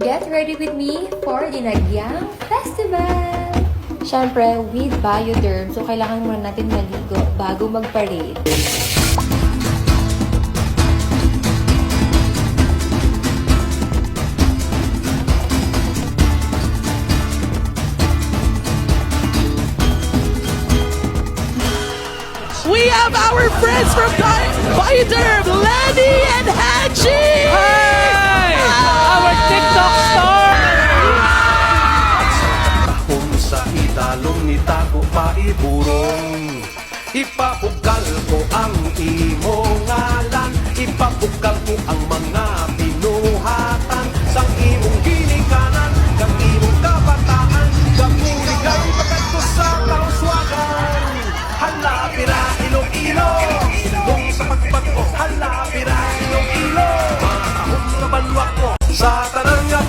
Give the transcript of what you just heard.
Get ready with me for Dinagyang Festival! Siyempre, with Bioderm, so kailangan muna natin maligo bago mag-parade. We have our friends from Bioderm, Lenny and Haji! Hi! Our TikTok star! Kung sa italong ni Tago paiburong, ipapugal ko ang imong ngalan, ipapugal ko ang mga pinuhatan sa imong ginikanan, kang imong kabataan, gapuri kang pagkatko sa kauswagan. Halapira Iloilo, kung sa pagbato, halapira Iloilo, matahong na banwa ko sa tanang nga